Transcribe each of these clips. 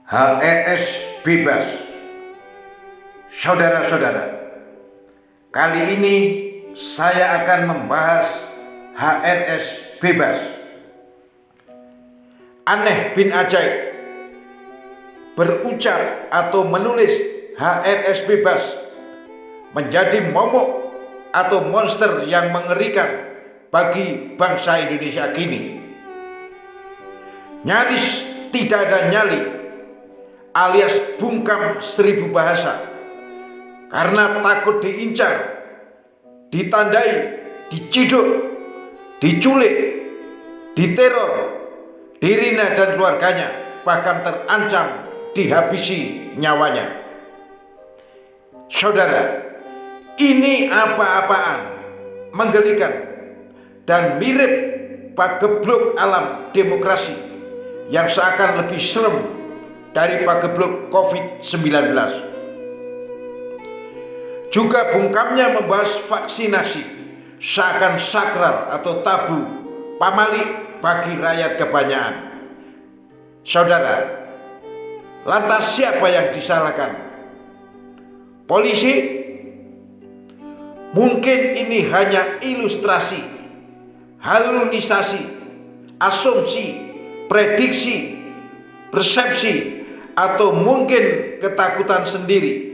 HRS bebas. Saudara-saudara, kali ini saya akan membahas HRS bebas. Aneh bin ajaib, berucap atau menulis HRS bebas menjadi momok atau monster yang mengerikan bagi bangsa Indonesia kini. Nyaris tidak ada nyali alias bungkam 1000 bahasa karena takut diincar, ditandai, diciduk, diculik, diteror, dirinya dan keluarganya, bahkan terancam dihabisi nyawanya. Saudara, ini apa-apaan, menggelikan dan mirip pagebluk alam demokrasi yang seakan lebih serem dari pagebluk COVID-19. Juga bungkamnya membahas vaksinasi seakan sakral atau tabu pamali bagi rakyat kebanyakan. Saudara, lantas siapa yang disalahkan? Polisi? Mungkin ini hanya ilustrasi, halusinasi, asumsi, prediksi, persepsi, atau mungkin ketakutan sendiri.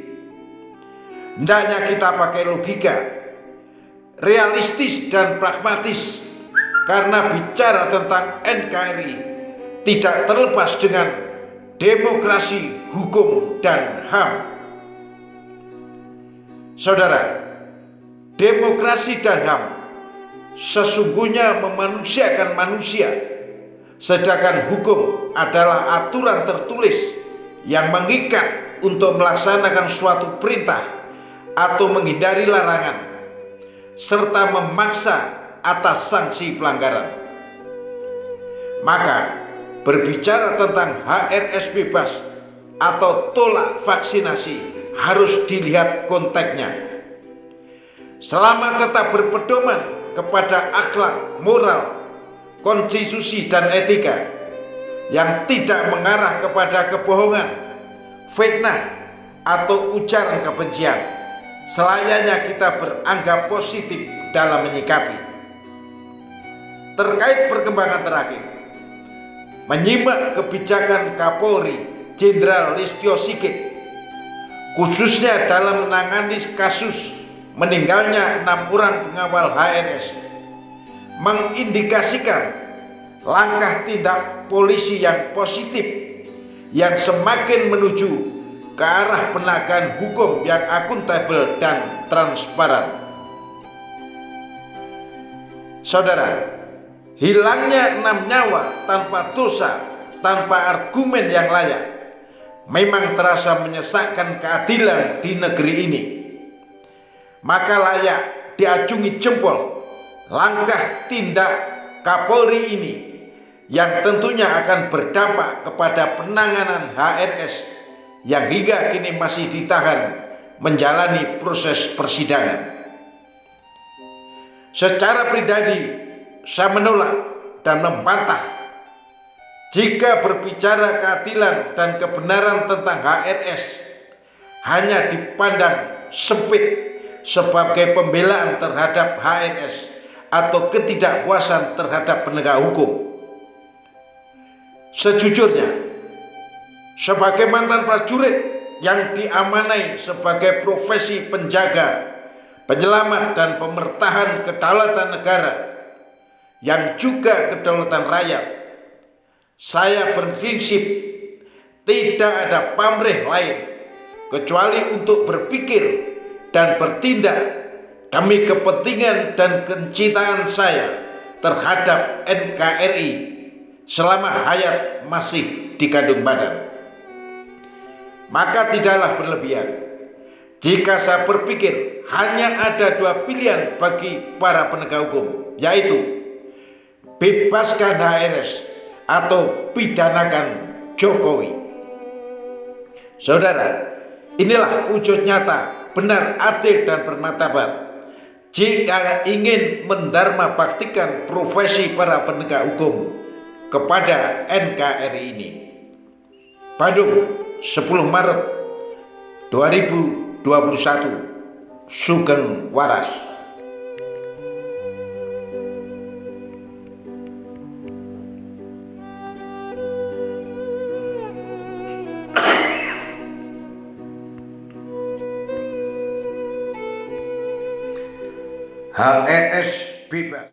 Hendaknya kita pakai logika, realistis dan pragmatis, karena bicara tentang NKRI tidak terlepas dengan demokrasi, hukum, dan HAM. Saudara, demokrasi dan HAM sesungguhnya memanusiakan manusia, sedangkan hukum adalah aturan tertulis yang mengikat untuk melaksanakan suatu perintah atau menghindari larangan, serta memaksa atas sanksi pelanggaran. Maka berbicara tentang HRS bebas atau tolak vaksinasi harus dilihat konteksnya. Selama tetap berpedoman kepada akhlak, moral, konstitusi dan etika yang tidak mengarah kepada kebohongan, fitnah, atau ujaran kebencian, selayaknya kita beranggap positif dalam menyikapi. Terkait perkembangan terakhir, menyimak kebijakan Kapolri Jenderal Listio Sigit, khususnya dalam menangani kasus meninggalnya 6 orang pengawal HRS, mengindikasikan langkah tindak polisi yang positif yang semakin menuju ke arah penegakan hukum yang akuntabel dan transparan. Saudara, hilangnya 6 nyawa tanpa dosa, tanpa argumen yang layak, memang terasa menyesakkan keadilan di negeri ini. Maka layak diacungi jempol langkah tindak Kapolri ini yang tentunya akan berdampak kepada penanganan HRS yang hingga kini masih ditahan menjalani proses persidangan. Secara pribadi, saya menolak dan membantah jika berbicara keadilan dan kebenaran tentang HRS hanya dipandang sempit sebagai pembelaan terhadap HRS atau ketidakpuasan terhadap penegak hukum. Sejujurnya, sebagai mantan prajurit yang diamanai sebagai profesi penjaga, penyelamat dan pemertahan kedaulatan negara yang juga kedaulatan rakyat, saya berprinsip tidak ada pamrih lain kecuali untuk berpikir dan bertindak demi kepentingan dan kecintaan saya terhadap NKRI selama hayat masih dikandung badan. Maka tidaklah berlebihan jika saya berpikir hanya ada 2 pilihan bagi para penegak hukum, yaitu bebaskan HRS atau pidanakan Jokowi. Saudara, inilah wujud nyata benar, adil, dan bermartabat jika ingin mendharma baktikan profesi para penegak hukum kepada NKRI ini. Bandung, 10 Maret 2021. Sugeng Waras. HES bebas.